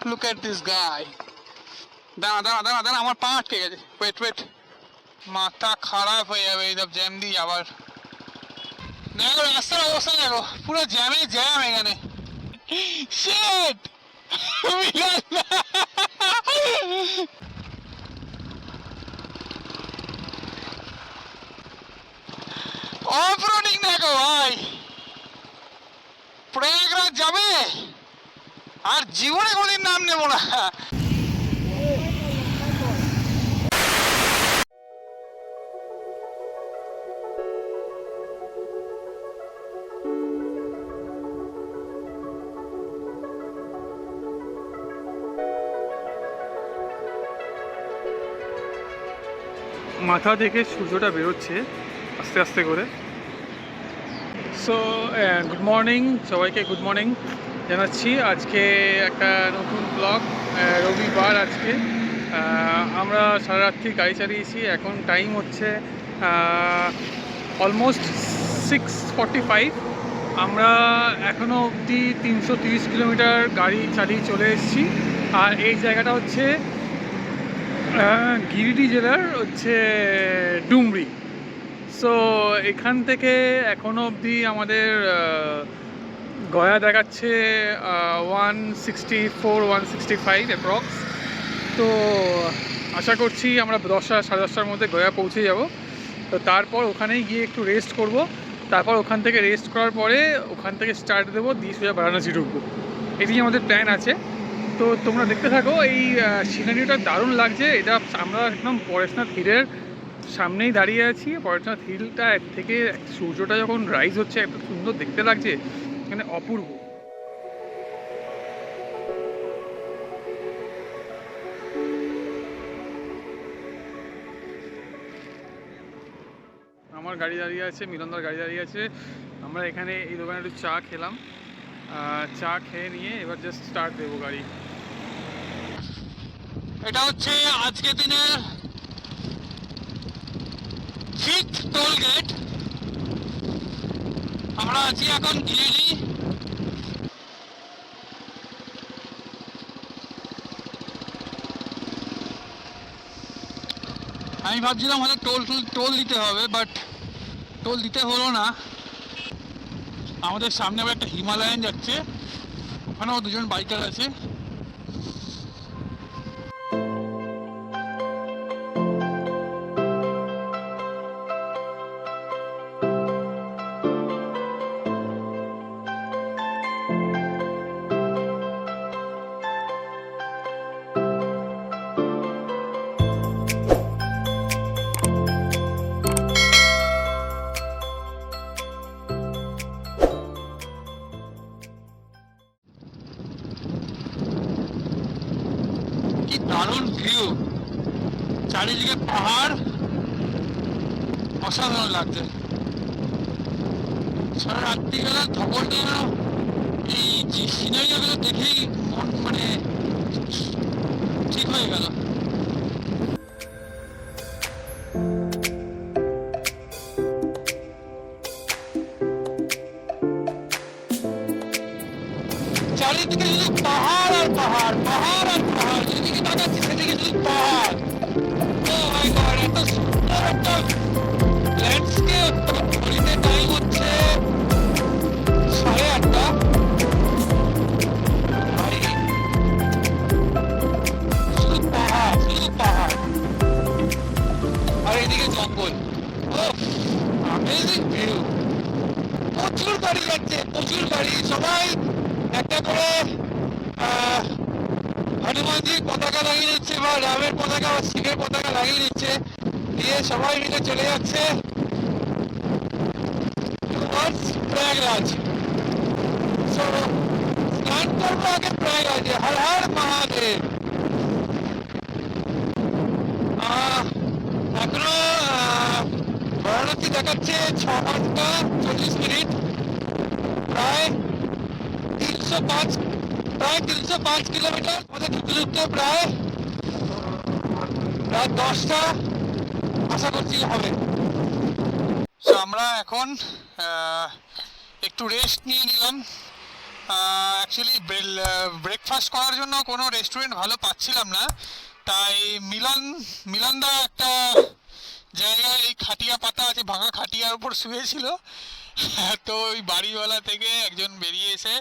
look at this guy. দাঁড়া আমার পা আটকে গেছে। ওয়েট মাথা খারাপ হয়ে যাবে এইসব জ্যাম দিয়ে আবার। দেখো রাস্তার অবস্থা দেখো, পুরো জ্যাম এখানে। শিট অফ রোডিং দেখো ভাই, প্রয়াগরাজ যাবে আর জীবনে কোনদিন নাম নেব না। মাথা থেকে সূর্যটা বেরোচ্ছে আস্তে আস্তে করে। সো গুড মর্নিং সবাইকে, গুড মর্নিং জানাচ্ছি। আজকে একটা নতুন ব্লগ, রবিবার আজকে। আমরা সারা রাত্রি গাড়ি চালিয়েছি, এখন টাইম হচ্ছে অলমোস্ট 6:45। আমরা এখনও অবধি 330 কিলোমিটার গাড়ি চালিয়ে চলে এসেছি। আর এই জায়গাটা হচ্ছে গিরিডি জেলার হচ্ছে ডুমরি। সো এখান থেকে এখনও অবধি আমাদের গয়া দেখাচ্ছে 164-165 অ্যাপ্রক্স। তো আশা করছি আমরা 10-10:30টার মধ্যে গয়া পৌঁছে যাব। তো তারপর ওখানেই গিয়ে একটু রেস্ট করব, তারপর ওখান থেকে রেস্ট করার পরে ওখান থেকে স্টার্ট দেবো, দিয়ে সোজা বারাণসী ঢুকবো। এটাই আমাদের প্ল্যান আছে। তো তোমরা দেখতে থাকো, এই সিনারিটা দারুণ লাগছে। এটা আমরা একদম পরেশনাথ হিলের সামনেই দাঁড়িয়ে আছি। পরেশনাথ হিলটা থেকে সূর্যটা যখন রাইজ হচ্ছে এত সুন্দর দেখতে লাগছে, মানে অপূর্ব। আমার গাড়ি দাঁড়িয়ে আছে, মিলনদার গাড়ি দাঁড়িয়ে আছে। আমরা এখানে এই দোকানে একটু চা খেলাম, চা খেয়ে নিয়ে এবার জাস্ট স্টার্ট দেবো গাড়ি। এটা হচ্ছে আজকের দিনের 5th টোল গেট। আমরা আছি এখন গিরিডি। আমি ভাবছিলাম হয়তো টোল দিতে হবে, বাট টোল দিতে হলো না। আমাদের সামনে আবার একটা হিমালয়ান যাচ্ছে, ওখানেও দুজন বাইকার আছে। কি দারুণ ভিউ, চারিদিকে পাহাড়, অসাধারণ লাগছে। সারা রাত্রিবেলা ধকলটা এই সিনারিগুলো দেখেই মন মানে ঠিক হয়ে গেল। চারিদিকে শুধু পাহাড় আর পাহাড়, পাহাড় আর পাহাড়, যেদিকে তাকাচ্ছি সেদিকে শুধু পাহাড়। ও মাই গড, এত সুন্দর একটা ল্যান্ডস্কেপ। ঘড়িতে টাইম হচ্ছে 8:30। শুধু পাহাড়, শুধু পাহাড়, আর এদিকে জঙ্গল। Amazing view. প্রচুর গাড়ি যাচ্ছে, প্রচুর গাড়ি। সবাই একটা করে হনুমানজির পতাকা লাগিয়ে দিচ্ছে, বা রামের পতাকা বা শিবের পতাকা লাগিয়ে দিচ্ছে, দিয়ে সবাই মিলে চলে যাচ্ছে প্রয়াগরাজ। স্নান করবো আগে প্রয়াগরাজে। হর হর মহাদেব। এখনো বারাণসী দেখাচ্ছে 6:40, প্রায় 305 কিলোমিটার। আমাদের ঢুকতে প্রায় 10টা আশা করছি হবে। সো আমরা এখন একটু রেস্ট নিয়ে নিলাম, অ্যাকচুয়ালি ব্রেকফাস্ট করার জন্য কোনো রেস্টুরেন্ট ভালো পাচ্ছিলাম না, তাই মিলনদা একটা জায়গায় এই খাটিয়া পাতা আছে, ভাঙা খাটিয়ার উপর শুয়েছিল। তো ওই বাড়িওয়ালা থেকে একজন বেরিয়ে এসে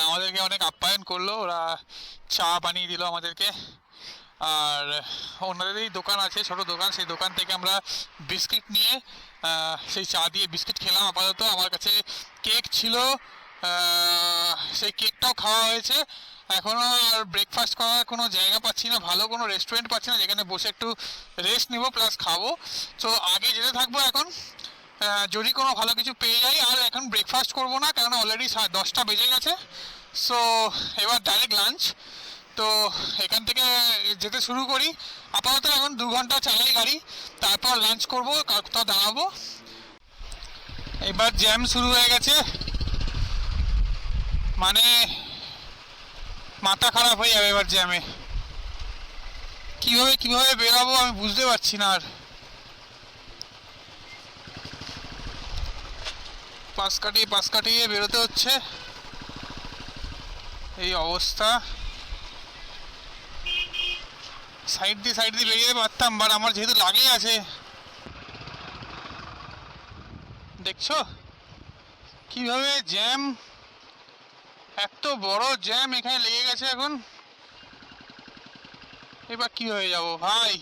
আমাদেরকে অনেক আপ্যায়ন করলো, ওরা চা বানিয়ে দিল আমাদেরকে। আর ওনাদেরই দোকান আছে, ছোট দোকান, সেই দোকান থেকে আমরা বিস্কিট নিয়ে সেই চা দিয়ে বিস্কিট খেলাম। আপাতত আমার কাছে কেক ছিল, সেই কেকটাও খাওয়া হয়েছে। এখনও আর ব্রেকফাস্ট করার কোনো জায়গা পাচ্ছি না, ভালো কোনো রেস্টুরেন্ট পাচ্ছি না যেখানে বসে একটু রেস্ট নিব প্লাস খাবো। তো আগে যেতে থাকবো এখন, যদি কোনো ভালো কিছু পেয়ে যাই। আর এখন ব্রেকফাস্ট করবো না, কারণ অলরেডি 10টা বেজে গেছে। সো এবার ডাইরেক্ট লাঞ্চ। তো এখান থেকে যেতে শুরু করি। আপাতত এখন 2 ঘন্টা চালাই গাড়ি, তারপর লাঞ্চ করবো, কোথাও দাঁড়াবো। এবার জ্যাম শুরু হয়ে গেছে, মানে মাথা খারাপ হয়ে যাবে এবার জ্যামে। কিভাবে বেরাবো আমি বুঝতে পারছি না। আর পাশ কাটিয়ে বেরোতে হচ্ছে, এই অবস্থা। সাইড দিয়ে বেরিয়ে যেতে পারতাম, বাট আমার যেহেতু লাগিয়ে আছে, দেখছো কিভাবে জ্যাম, এত বড় জ্যাম এখানে লেগে গেছে এখন। এবার কি হয়ে যাব ভাই,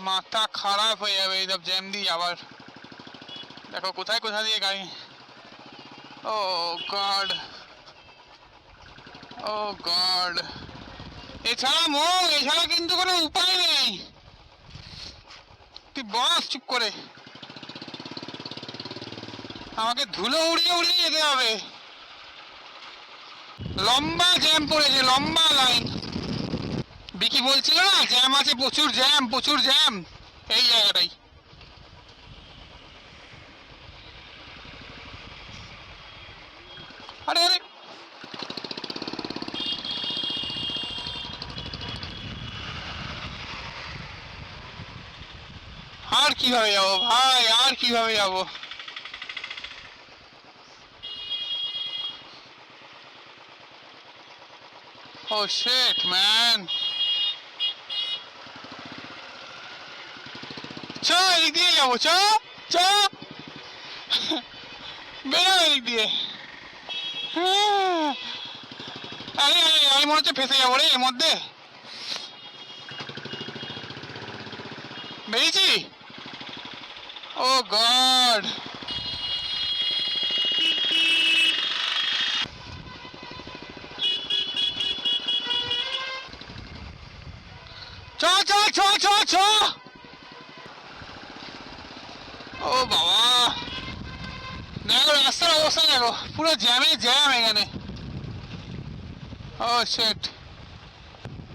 মাথা খারাপ হয়ে যাবে এইসব জ্যাম দিয়ে। আবার দেখো কোথা দিয়ে গাড়ি, ও গড, ও গড। এছাড়া কিন্তু কোনো উপায় নেই। তুই বস চুপ করে, আমাকে ধুলো উড়িয়ে যেতে হবে। লম্বা জ্যাম পড়েছে, লম্বা লাইন। বিকি বলছিল না জ্যাম আছে, প্রচুর জ্যাম এই জায়গাটাই। আরে আরে, আর কিভাবে যাবো ভাই, আর কিভাবে যাবো? ও শিট ম্যান, চ এদিক দিয়ে যাবো, চ চ বেরো এদিক দিয়ে। আরে আমি মনে হচ্ছে ফেসে যাবো রে এর মধ্যে। বেরিয়েছি, ও গড। চ চ চ চ চ, ও বাবা, দেখো রাস্তার অবস্থা দেখো, পুরো জ্যাম এখানে। ও শিট,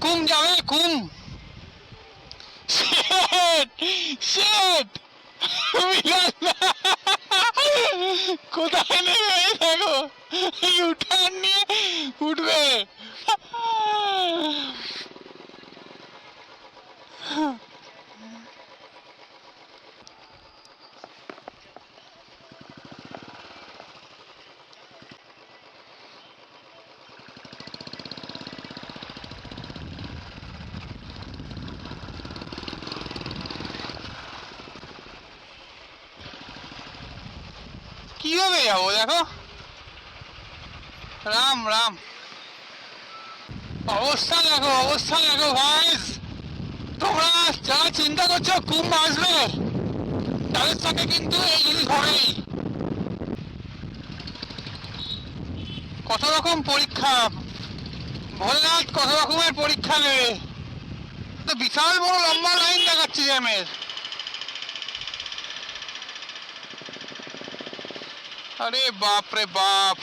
কুম যাবে কুম, শিট শিট। কোথায় নেবে দেখো, ইউটার্ন নিয়ে উঠবে। কিভাবে যাবো দেখো, রাম রাম, অবস্থা দেখো গাইস। তোমরা যারা চিন্তা করছো কুম্ভ আসবে, তাদের সাথে কিন্তু এই জিনিস হবেই। কত রকম পরীক্ষা, ভোলেনাথ কত রকমের পরীক্ষা নেবে। তো বিশাল বড় লম্বা লাইন দেখাচ্ছি জ্যামের। আরে বাপ রে বাপ,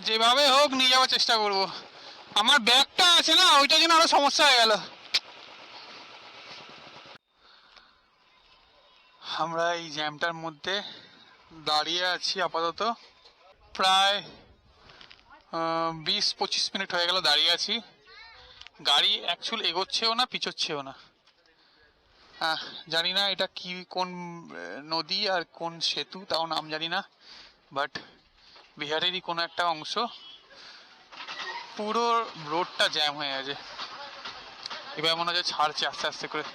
যেভাবে হোক নিয়ে যাওয়ার চেষ্টা করব। আমার ব্যাগটা আছে না, ওইটার জন্য আরো সমস্যা হয়ে গেল। আমরা এই জ্যামটার মধ্যে দাঁড়িয়ে আছি আপাতত, প্রায় 20-25 মিনিট হয়ে গেল দাঁড়িয়ে আছি। গাড়ি অ্যাকচুয়ালি এগোচ্ছেও না পিছোচ্ছেও না, জানি না এটা কি, কোন নদী আর কোন সেতু তাও নাম জানি না, বাট বিহারেরই কোনো একটা অংশ, পুরো রোডটা জ্যাম হয়ে আছে। এবার মনে হচ্ছে ছাড়ছে আস্তে আস্তে করে।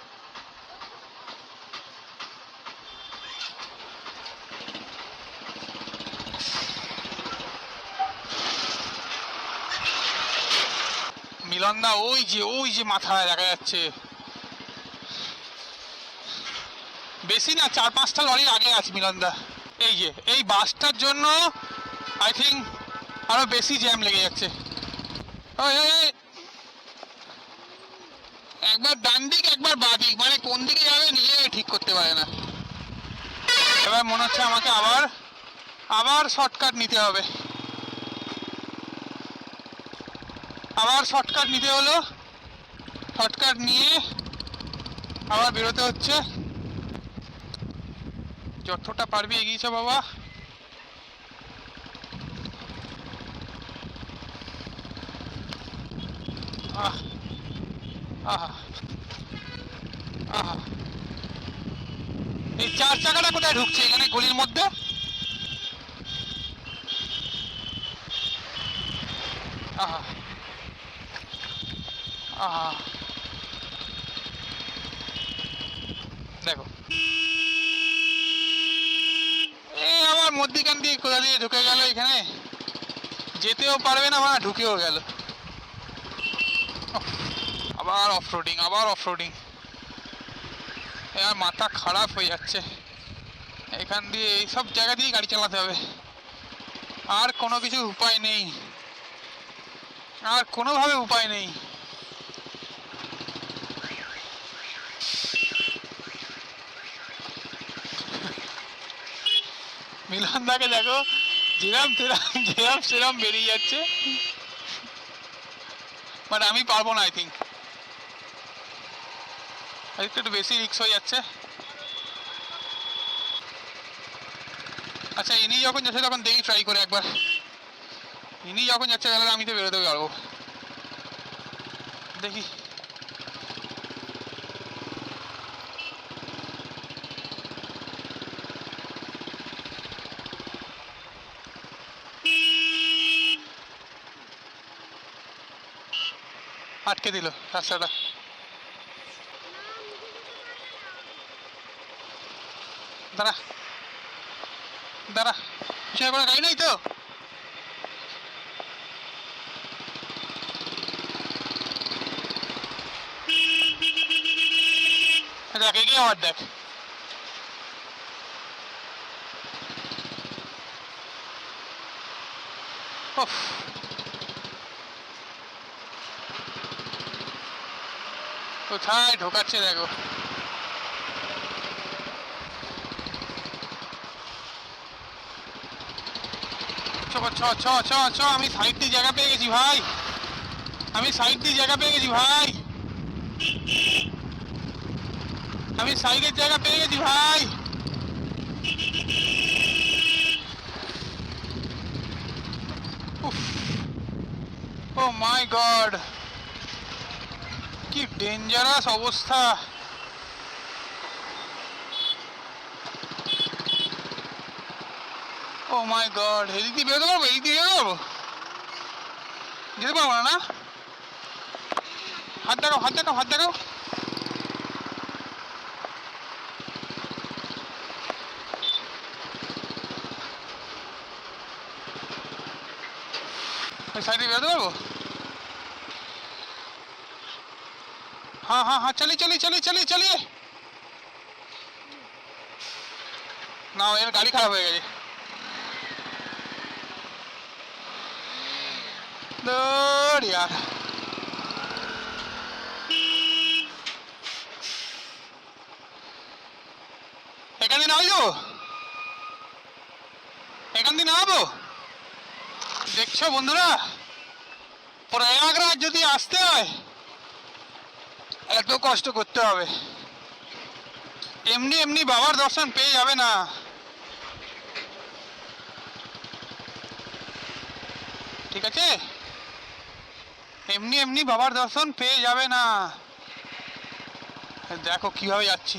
মিলনদা ওই যে মাথায় দেখা যাচ্ছে, বেশি না 4-5টা লরির আগে আছে মিলনদা। এই যে এই বাসটার জন্য আই থিঙ্ক আরো বেশি জ্যাম লেগে যাচ্ছে। ওই ওই ওই, একবার ডান দিক একবার বাঁ দিক, মানে কোন দিকে যাবে নিজে ঠিক করতে পারে না। এবার মনে হচ্ছে আমাকে আবার শর্টকাট নিতে হবে, আবার শর্টকাট নিতে হলো। শর্টকাট নিয়ে আবার বেরোতে হচ্ছে। যতটা পারবি এগিয়েছে বাবা। আহ আহা আহা, এই 4 চাকাটা কোথায় ঢুকছে এখানে গলির মধ্যে? আহা আহা, দেখো এই আমার মধ্যিখান দিয়ে কোথা দিয়ে ঢুকে গেল, এখানে যেতেও পারবে না, মানে ঢুকেও গেল। আবার অফরোডিং, এবার মাথা খারাপ হয়ে যাচ্ছে। এখান দিয়ে এইসব জায়গা দিয়ে গাড়ি চালাতে হবে, আর কোনো কিছু উপায় নেই, আর কোনোভাবে উপায় নেই। মিলনদাকে দেখো, যেরাম সেরাম বেরিয়ে যাচ্ছে, বাট আমি পারবো না। আই থিঙ্ক একটু বেশি রিস্ক হয়ে যাচ্ছে। আচ্ছা ইনি যখন যাচ্ছে তখন দেখি ট্রাই করে একবার, ইনি যখন যাচ্ছে তাহলে আমি তো বেরোতে পারবো, দেখি। আটকে দিল রাস্তাটা। দাঁড়া দাঁড়া, পিছনে কোনো গাড়ি নেই তো? দেখ এগিয়ে আমার দেখ, কোথায় ঢোকাচ্ছে দেখো। চ, আমি সাইড দিয়ে জায়গা পেয়ে গেছি ভাই, আমি সাইডের জায়গা পেয়ে গেছি ভাই। ও মাই গড, কি ডেঞ্জারাস অবস্থা। ও মাই গড, এদিক দিয়ে বেরোতে পারবো? যেতে পারবো না? হাত দেখাও। ওই সাইডে বেরোতে পারবো? হ্যাঁ, চলিয়ে না, এর গাড়ি খারাপ হয়ে গেছে। यार এখান দিয়ে নামবো, দেখছো বন্ধুরা, প্রয়াগরাজ যদি আসতে হয় এত কষ্ট করতে হবে, এমনি বাবার দর্শন পেয়ে যাবে না। ঠিক আছে, এমনি বাবার দর্শন পেয়ে যাবে না। দেখো কিভাবে যাচ্ছি।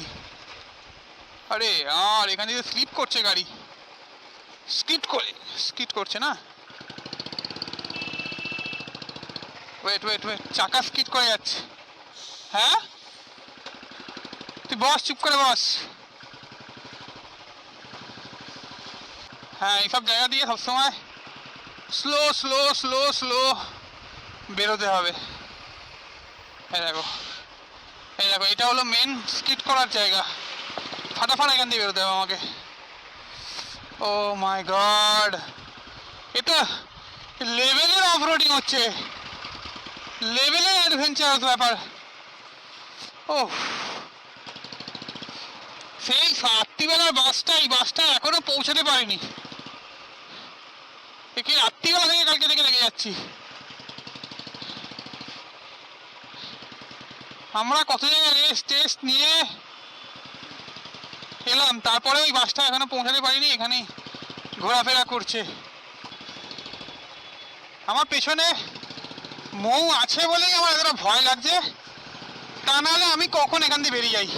আরে আর এখান থেকে স্লিপ করছে গাড়ি, স্কিড করছে না। ওয়েট ওয়েট ওয়েট, চাকা স্কিড করে যাচ্ছে। হ্যাঁ তুই বস, চুপ করে বস। হ্যাঁ এইসব জায়গা দিয়ে সবসময় স্লো স্লো স্লো স্লো বেরোতে হবে। এই দেখো এটা হলো মেন স্কিড করার জায়গা। ফাটাফাট এখান দিয়ে বেরোতে হবে আমাকে। ও মাই গড, এটা লেভেলের অফরোডিং হচ্ছে, লেভেলের অ্যাডভেঞ্চার ব্যাপার। ও সেই রাত্রিবেলার বাসটা এখনো পৌঁছাতে পারিনি। একে রাত্রিবেলা থেকে কালকে থেকে লেগে যাচ্ছি। আমরা কত জায়গায় রেস্ট নিয়ে এলাম, তারপরে ওই বাসটা এখনো পৌঁছাতে পারিনি, এখানেই ঘোরাফেরা করছে। আমার পেছনে মৌ আছে বলেই আমার এতটা ভয় লাগছে, তা নাহলে আমি কখন এখান দিয়ে বেরিয়ে যাই।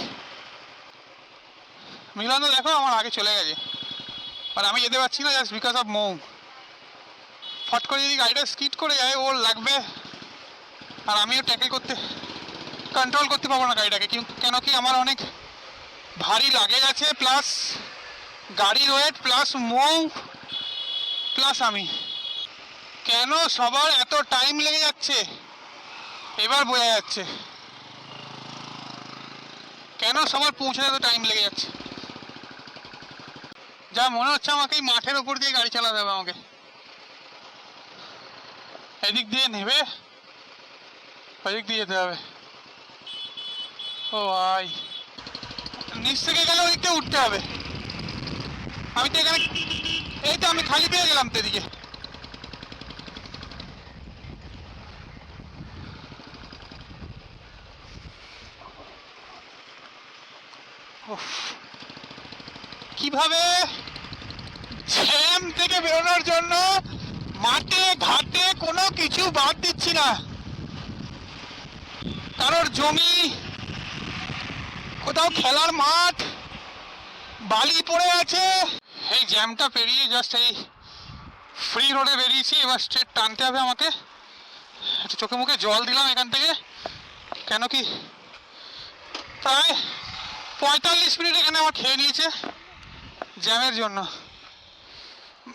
মিলন দেখো আমার আগে চলে গেছে, আর আমি যেতে পারছি না জাস্ট বিকজ অফ মৌ। ফট করে যদি গাড়িটা স্কিড করে যায় ওর লাগবে, আর আমিও কন্ট্রোল করতে পারবো না গাড়িটাকে। কেন কি আমার অনেক ভারী লাগেজ আছে, প্লাস গাড়ির ওয়েট, প্লাস মৌ, প্লাস আমি। কেন সবার এত টাইম লেগে যাচ্ছে এবার বোঝা যাচ্ছে, কেন সবার পৌঁছাতে এত টাইম লেগে যাচ্ছে। যা মনে হচ্ছে আমাকে এই মাঠের ওপর দিয়ে গাড়ি চালাতে হবে আমাকে। এদিক দিয়ে নেবে, ওদিক দিয়ে যেতে হবে। ও ভাই, নিচ থেকে গেলে ওদিক দিয়ে উঠতে হবে। আমি তো এখানে, এই তো আমি খালি পেয়ে গেলাম তো এদিকে। কিভাবে জ্যাম থেকে বেরোনোর জন্য মাঠে ঘাটে কোনো কিছু বাদ দিচ্ছি না। কারোর জমি, কোথাও খেলার মাঠ, বালি পড়ে আছে। এই জ্যামটা পেরিয়ে জাস্ট এই ফ্রি রোডে বেরিয়েছি, এবার স্ট্রেট টানতে হবে আমাকে। একটু চোখে মুখে জল দিলাম এখান থেকে, কেন কি প্রায় 45 মিনিট এখানে আমার খেয়ে নিয়েছে জ্যামের জন্য।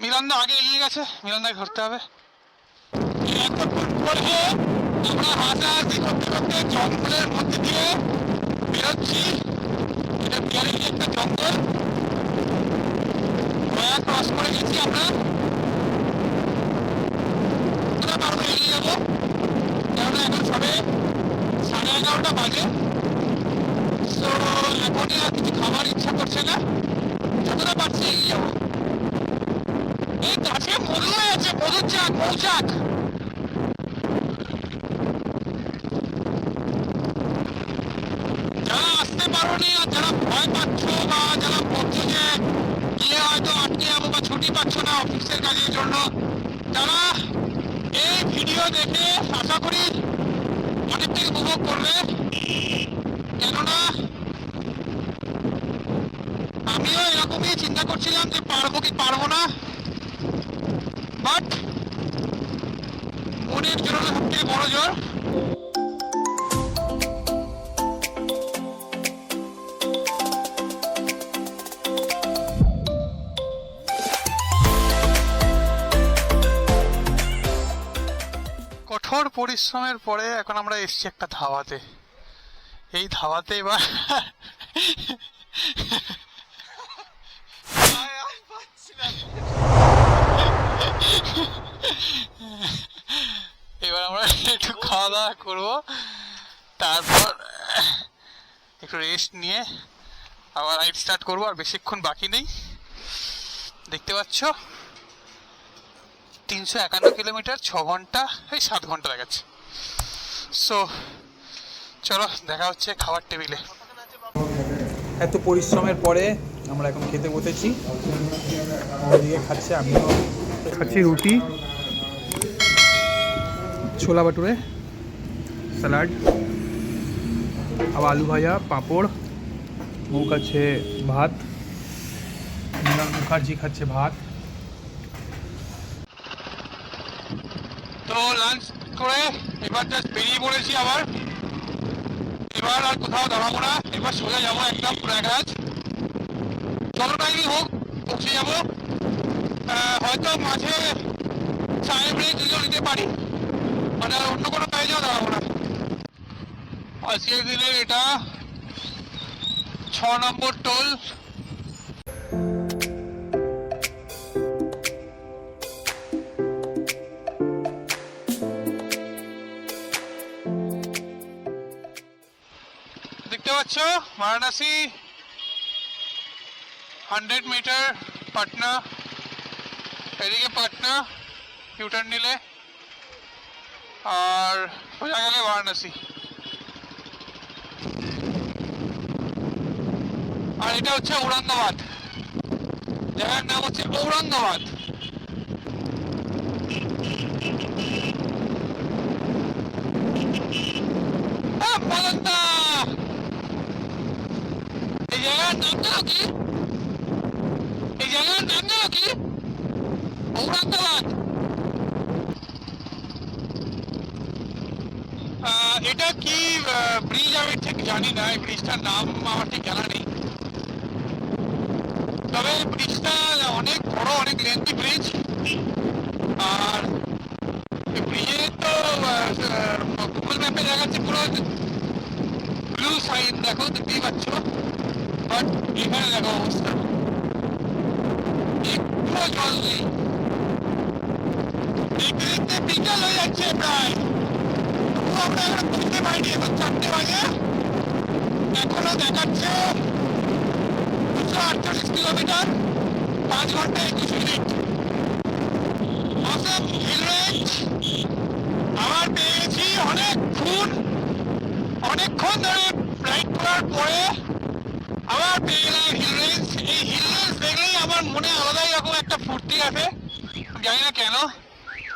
মিলনদা আগে এগিয়ে গেছে, মিলনদাকে ধরতে হবে। এতক্ষণ পরে আমরা হাসাহাসি করতে করতে জঙ্গলের মধ্যে দিয়ে বেরোচ্ছি। এটা বিহারের একটা জঙ্গল, গয়া ক্রস করে গেছি আমরা। তারপরে এগিয়ে যাবো, কেননা এখন সবে 11:30 বাজে। তো এখনই আর কিছু খাবার ইচ্ছা করছে না, যতটা পারছি এগিয়ে যাবো। এই গাছে মধু আছে, মৌচাক। যারা আসতে পারোনি আর যারা ভয় পাচ্ছ বা যারা ভাবছো যে গিয়ে হয়তো আটকে যাবো বা ছুটি পাচ্ছ না অফিসের কাজের জন্য, তারা এই ভিডিও দেখে আশা করি অনেকটাই উপভোগ করবে। কেননা আমিও এরকমই চিন্তা করছিলাম যে পারবো কি পারবো না, বাট মনের জোর সবথেকে বড় জোর। কঠোর পরিশ্রমের পরে এখন আমরা এসছি একটা ধাবাতে। এই ধাবাতে এবার আমরা একটু খাওয়া দাওয়া করবো, তারপর একটু রেস্ট নিয়ে আবার রাইড স্টার্ট করবো। আর বেশিক্ষণ বাকি নেই, দেখতে পাচ্ছ 351 কিলোমিটার, 6 ঘন্টা, এই 7 ঘন্টা দেখাচ্ছে। সো চলো দেখা হচ্ছে খাবার টেবিলে। এত পরিশ্রমের পরে আমরা এখন খেতে বসেছি। ওদিকে খাচ্ছে, আমিও খাচ্ছি রুটি, ছোলা ভাটুরে, স্যালাড, আবার আলু ভাজা, পাঁপড়, মুখ আছে ভাত, মৃণাল মুখার্জি খাচ্ছে ভাত। তো লাঞ্চ করে এবার জাস্ট বেরিয়ে পড়েছি আবার। এবার আর কোথাও দাঁড়াবো না, এবার সোজা যাবো একদম প্রয়াগরাজ। যতটাই হোক পৌঁছে যাবো। হয়তো মাঝে চায়ের ব্রেক দিলেও নিতে পারি, মানে আর অন্য কোনো কাজেও দাঁড়াবো না। আজকের দিনের এটা 6 নম্বর টোল। দেখতে পাচ্ছ বারাণসী 100 মিটার পাটনা, এদিকে পাটনা ইউটার্ন নিলে আর সোজা গেলে বারাণসী। আর এটা হচ্ছে ঔরঙ্গাবাদ, জায়গার নাম হচ্ছে ঔরঙ্গাবাদ। মালন্দা, এই জায়গার নাম জানো কি? এই জায়গার নাম জানো কি? ঔরঙ্গাবাদ। এটা কি ব্রিজ আমি ঠিক জানি না, এই ব্রিজটার নাম আমার ঠিক জানা নেই। তবে ব্রিজটা অনেক বড়, অনেক লেন্থি ব্রিজ। আর ব্রিজে তো গুগল ম্যাপে দেখাচ্ছে পুরো ব্লু সাইন, দেখো দেখতেই পাচ্ছ। বাট এখানে দেখো অবস্থা, একটু জল নেই। দেখতে দেখতে বিকাল হয়ে যাচ্ছে প্রায়, আমরা এখন বুঝতে পারিনি। এখন 4টে বাজে, এখনো দেখাচ্ছে 248 কিলোমিটার, 5 ঘন্টা 21 মিনিট। অসম হিল রেঞ্জ আবার পেয়ে গেছি অনেকক্ষণ ধরে রাইড করার পরে আবার পেয়ে গেলাম হিল রেঞ্জ। এই হিল রেঞ্জ দেখলেই আমার মনে আলাদাই রকম একটা ফুর্তি আছে, জানি না কেন।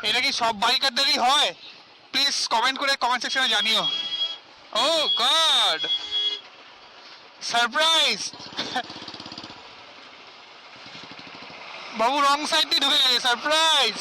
এটা কি সব বাইকারদেরই হয়? প্লিজ কমেন্ট করে কমেন্ট সেকশনে জানিও। ও গড, সারপ্রাইজ! বাবু রং সাইড দিয়ে ঢুকে গেছে, সারপ্রাইজ।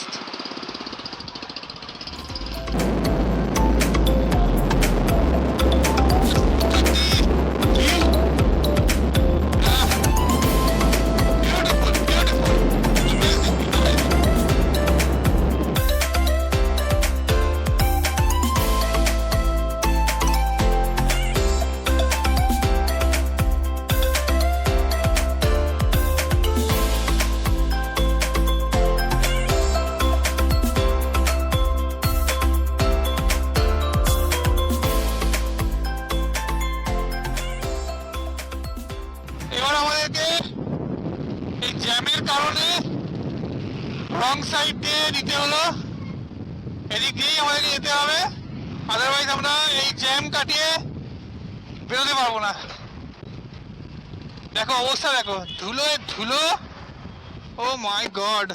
এবার আমাদেরকে এই জ্যামের কারণে রং সাইড দিয়ে নিতে হলো, এদিক দিয়েই আমাদেরকে যেতে হবে, আদারওয়াইজ আমরা এই জ্যাম কাটিয়ে বেরোতে পারবো না। দেখো অবস্থা, দেখো ধুলোয় ধুলো। ও মাই গড,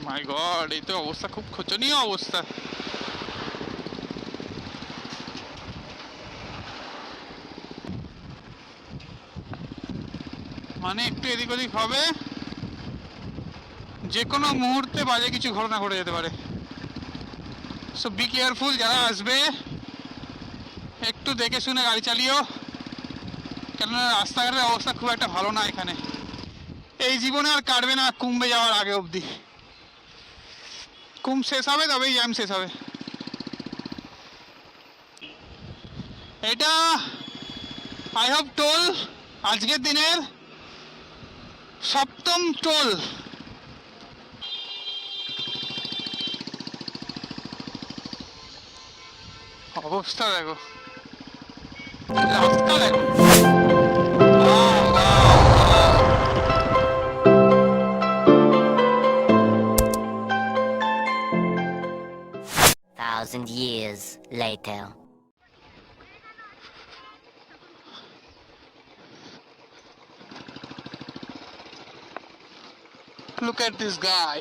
মাই গড, এই তো অবস্থা, খুব শোচনীয় অবস্থা। মানে একটু এদিক ওদিক হবে, যে কোনো মুহূর্তে বাজে কিছু ঘটনা ঘটে যেতে পারে। সো বি কেয়ারফুল, যারা আসবে একটু দেখে শুনে গাড়ি চালিও, কেননা রাস্তাঘাটের অবস্থা খুব একটা ভালো না এখানে। এই জীবনে আর কাটবে না কুম্ভে যাওয়ার আগে অবধি। কুম্ভ শেষ হবে তবেই জ্যাম শেষ হবে। এটা আই হোপ টোল, আজকের দিনের 7ম টোল। অবস্থা দেখো, রাস্তা দেখো। Thousand years later. Look at this guy.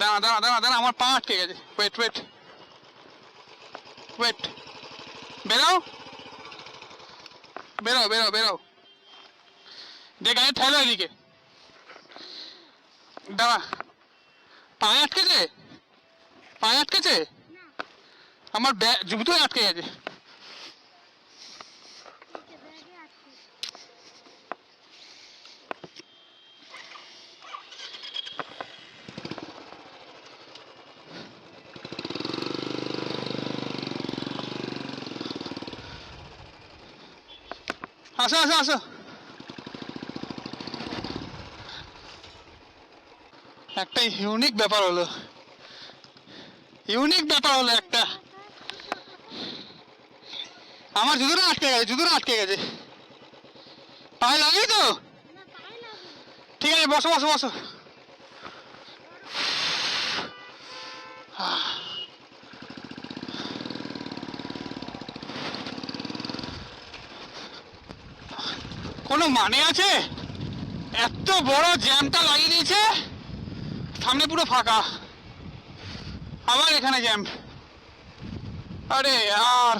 দাঁড়া দাঁড়া দাঁড়া দাঁড়া, আমার পা আটকে গেছে। ওয়েট ওয়েট ওয়েট, বেরাও বেরাও বেরাও বেরাও, দেখ গাড়ি ঠেলো এদিকে। দাঁড়া, পায়ে আটকেছে, পায়ে আটকেছে, আমার জুতোয় আটকে গেছে। আসো আসো আসো, একটা ইউনিক ব্যাপার হলো, ইউনিক ব্যাপার হলো একটা। আমার জুতোটা আটকে গেছে, জুতোটা আটকে গেছে। পায়ে লাগেই তো? ঠিক আছে, বসো বসো বসো। কোনো মানে আছে? এত বড় জ্যামটা লাগিয়ে দিয়েছে, সামনে পুরো ফাঁকা, আবার এখানে জ্যাম। আরে আর,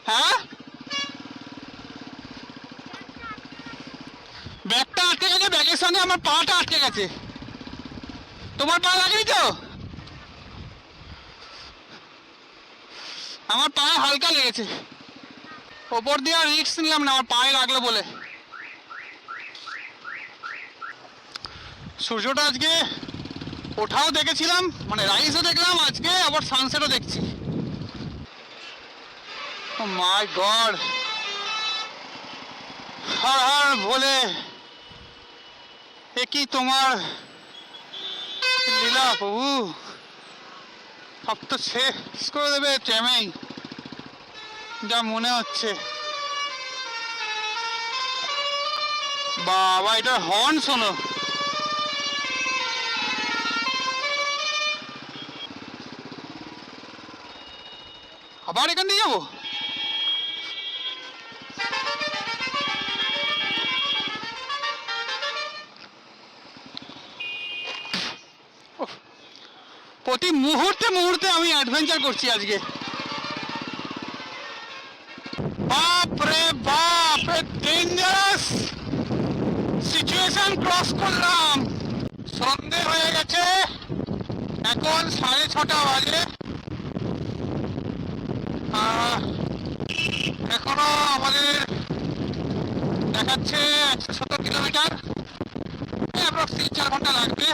হ্যাঁ ব্যাগটা আটকে গেছে, ব্যাগের সঙ্গে আমার পাটা আটকে গেছে। তোমার পা লাগেনি তো? আমার পায়ে হালকা লেগেছে, ওপর দিয়ে আর রিস্ক নিলাম না, আমার পায়ে লাগলো বলে। সূর্যটা আজকে ওঠাও দেখেছিলাম, মানে রাইজও দেখলাম, আজকে আবার সানসেটও দেখছি। ও মাই গড, হর হর ভোলে, এ কি তোমার লীলা প্রভু, সব তো শেষ করে দেবে ট্যামেই, যা মনে হচ্ছে। বাবা, এটা হর্ন শোনো, আবার এখান দিয়ে যাবো? প্রতি মুহূর্তে মুহূর্তে আমি অ্যাডভেঞ্চার করছি আজকে। বাপ রে বাপ, ডেঞ্জারাস সিচুয়েশন ক্রস করলাম। সন্ধে হয়ে গেছে, এখন 6:30 বাজে। এখনো আমাদের দেখাচ্ছে 170 কিলোমিটার, অ্যাপ্রক্স 3-4 ঘন্টা লাগবে।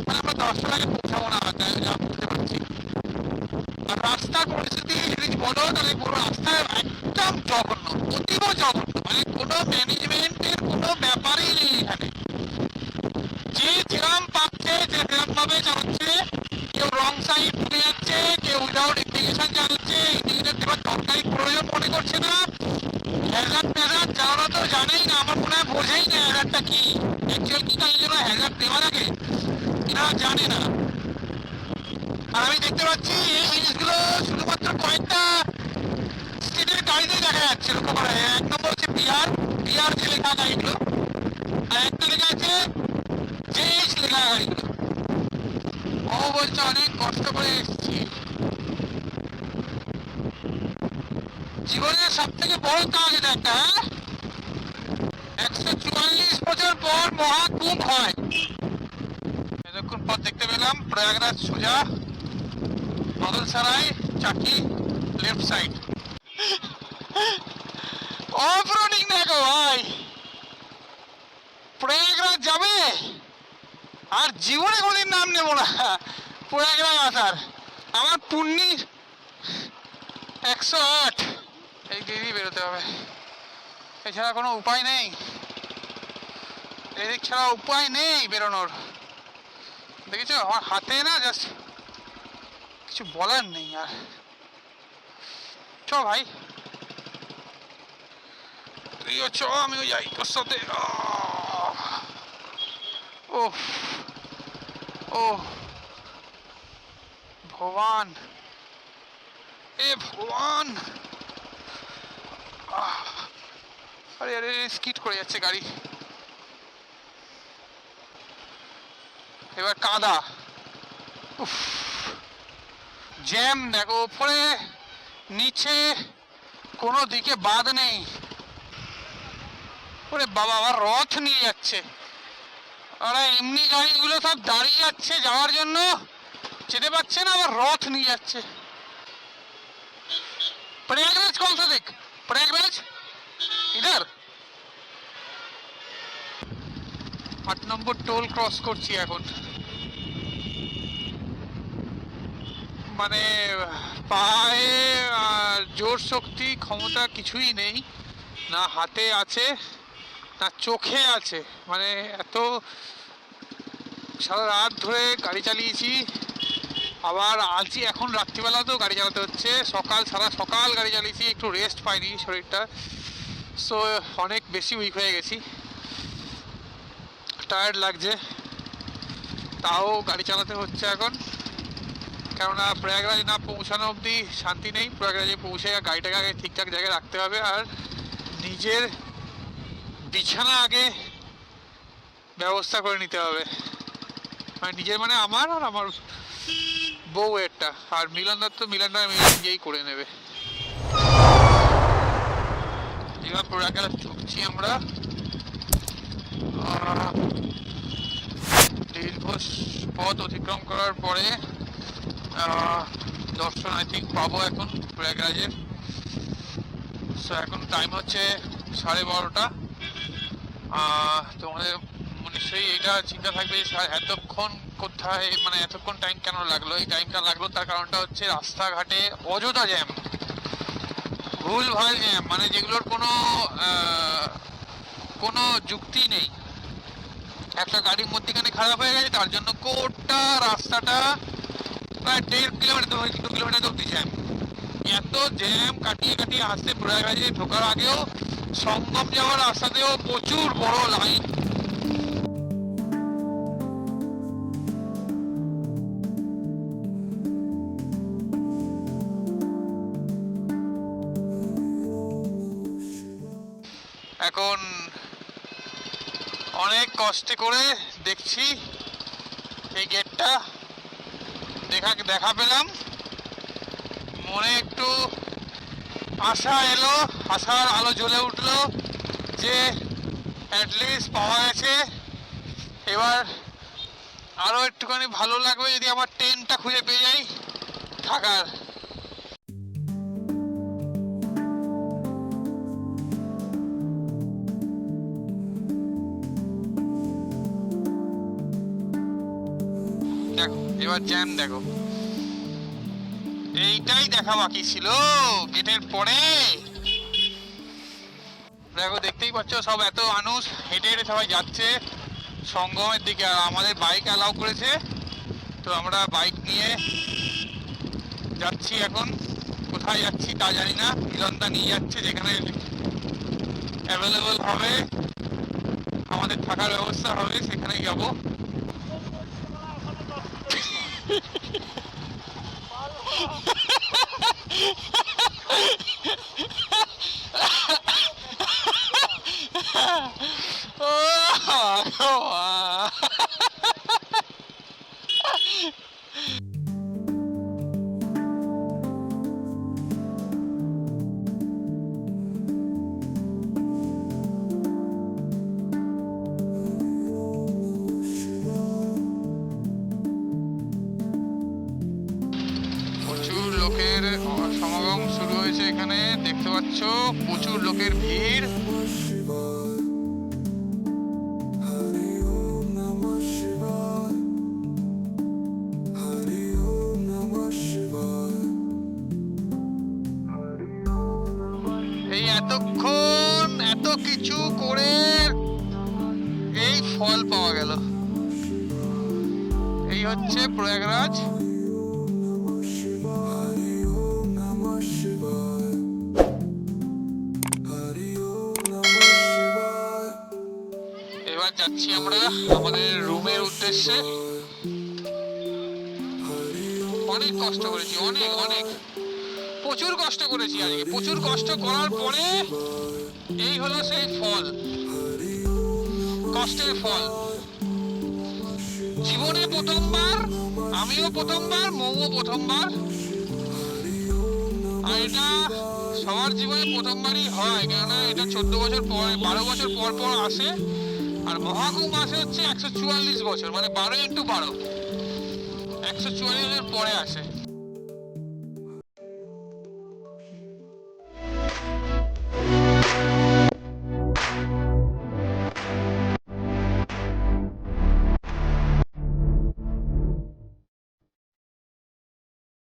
মানে আমরা 10টার আগে পৌঁছাবো না, যা বুঝতে পারছি। আর রাস্তার পরিস্থিতি যদি বলো, তাহলে পুরো রাস্তা একদম জঘন্য, অতীব জঘন্য, মানে কোনো ম্যানেজমেন্টের কোনো ব্যাপারই নেই এখানে। যে যেরম পাচ্ছে, যে যেরম ভাবে চালাচ্ছে, কেউ রং সাইড ভুলে যাচ্ছে, কেউ উইদাউট ইন্ডিকেশন চালাচ্ছে, ইন্ডিকেটর দেওয়ার দরকারি প্রয়োজন মনে করছে না। হ্যাজার্ড ট্যাজার্ড চালানো তো জানেই না, আমার মনে হয় বোঝেই না হ্যাজার্ডটা কি, অ্যাকচুয়াল কি কাজের জন্য হ্যাজার্ড দেওয়া লাগে এরা জানে না। আর আমি দেখতে পাচ্ছি এই জিনিসগুলো শুধুমাত্র কয়েকটা স্টেটের গাড়িতে দেখা যাচ্ছে, লক্ষ্য করা যায়। 1 নম্বর হচ্ছে বিহার, বিহার যে লেখা গাড়িগুলো, আর একটা লেখা আছে জেএইচ লেখা গাড়িগুলো। ও বলছে অনেক কষ্ট করে এসেছি, জীবনের সব থেকে বড় কাজ এটা একটা। 144 বছর পর মহাকুম্ভ হয়। এতক্ষণ পর দেখতে পেলাম প্রয়াগরাজ সোজা, বদলসারাই চাকি লেফট সাইড। অফ রোডিং দেখো ভাই, প্রয়াগরাজ যাবে আর জীবনে কোনদিন নাম নেব না প্রয়াগরাজ আসার। আমার পুণ্যির 108, এই দিদি বেরোতে হবে, এছাড়া কোনো উপায় নেই, এদিক ছাড়া উপায় নেই বেরোনোর। দেখেছো আমার হাতে না, জাস্ট কিছু বলার নেই আর। চ ভাই, তুইও চ, আমিও যাই তোর সাথে। ও ও ভগবান, এ ভগবান, আরে আরে স্কিড করে যাচ্ছে গাড়ি। এবার কাদা, উফ, জ্যাম দেখো উপরে নিচে, কোনো দিকে বাদ নেই। ওরে বাবা, আবার রথ নিয়ে যাচ্ছে। আরে এমনি গাড়িগুলো সব দাঁড়িয়ে যাচ্ছে যাওয়ার জন্য, যেতে পারছে না, আবার রথ নিয়ে যাচ্ছে। प्रयागराज कौन सा देख, प्रयागराज इधर। 8 নম্বর টোল ক্রস করছি এখন। মানে পায়ে জোর শক্তি ক্ষমতা কিছুই নেই, না হাতে আছে না চোখে আছে। মানে এত সারা রাত ধরে গাড়ি চালিয়েছি, আবার আজই এখন রাত্রিবেলাতেও গাড়ি চালাতে হচ্ছে। সারা সকাল গাড়ি চালিয়েছি, একটু রেস্ট পাইনি শরীরটা, সো অনেক বেশি উইক হয়ে গেছি, টায়ার্ড লাগছে। তাও গাড়ি চালাতে হচ্ছে এখন, কেননা প্রয়াগরাজ না পৌঁছানো অবধি শান্তি নেই। প্রয়াগরাজে পৌঁছে গাড়িটাকে আগে ঠিকঠাক জায়গায় রাখতে হবে, আর নিজের বিছানা আগে ব্যবস্থা করে নিতে হবে। মানে নিজের মানে আমার আর আমার বউয়েরটা, আর মিলনদার তো মিলনদা নিজেই করে নেবে। এবার প্রয়াগরাজ ঢুকছি আমরা। দীর্ঘ পথ অতিক্রম করার পরে দর্শন আই থিঙ্ক পাবো এখন প্রয়াগরাজের। সো এখন টাইম হচ্ছে 12:30। তোমাদের নিশ্চয়ই এটা চিন্তা থাকবে যে এতক্ষণ কোথায়, মানে এতক্ষণ টাইম কেন লাগলো। এই টাইমটা লাগলো তার কারণটা হচ্ছে রাস্তাঘাটে অযথা জ্যাম, ভুলভাল জ্যাম, মানে যেগুলোর কোনো যুক্তি নেই। একটা গাড়ির মধ্যেখানে খারাপ হয়ে গেছে, তার জন্য গোটা রাস্তাটা প্রায় 1.5 কিলোমিটার 2 কিলোমিটার অব্দি জ্যাম। এত জ্যাম কাটিয়ে কাটিয়ে আসতে প্রয়াগরাজে ঢোকার আগেও সঙ্গম যাওয়ার রাস্তাতেও প্রচুর বড় লাইন। এখন অনেক কষ্টে করে দেখছি এই গেটটা, দেখা পেলাম, মনে একটু আশা এলো, আশার আলো জ্বলে উঠলো যে অ্যাটলিস্ট পাওয়া গেছে। এবার আরো একটুখানি ভালো লাগবে যদি আমার টেন্টটা খুঁজে পেয়ে যাই থাকার। দেখো এবার জ্যাম দেখো, এইটাই দেখা বাকি ছিল গেটের পরে। দেখো দেখতেই পাচ্ছ সব এত মানুষ হেঁটে হেঁটে সবাই যাচ্ছে সঙ্গমের দিকে, আর আমাদের বাইক অ্যালাউ করেছে, তো আমরা বাইক নিয়ে যাচ্ছি। এখন কোথায় যাচ্ছি তা জানি না, মিলনদা নিয়ে যাচ্ছে, যেখানে অ্যাভেলেবল হবে আমাদের থাকার ব্যবস্থা হবে সেখানেই যাবো। প্রচুর লোকের সমাগম শুরু হয়েছে এখানে, দেখতে পাচ্ছ প্রচুর লোকের ভিড়। এই এতক্ষণ এত কিছু করে এই ফল পাওয়া গেল। এই হচ্ছে প্রয়াগরাজ। এবার যাচ্ছি আমরা আমাদের রুমের উদ্দেশ্যে। অনেক কষ্ট করেছি, অনেক অনেক প্রচুর কষ্ট করেছি আজকে। প্রচুর কষ্ট করার পরে এই হলো সেই ফল, কষ্টের ফল। জীবনে প্রথমবার, আমিও প্রথমবার, মৌও প্রথমবার। আর এটা সবার জীবনে প্রথমবারই হয়, কেননা এটা 14 বছর পর, 12 বছর পর পর আসে। আর মহাকুম্ভ আসে হচ্ছে 144 বছর, মানে 12 × 12, 144 বছর পরে আসে।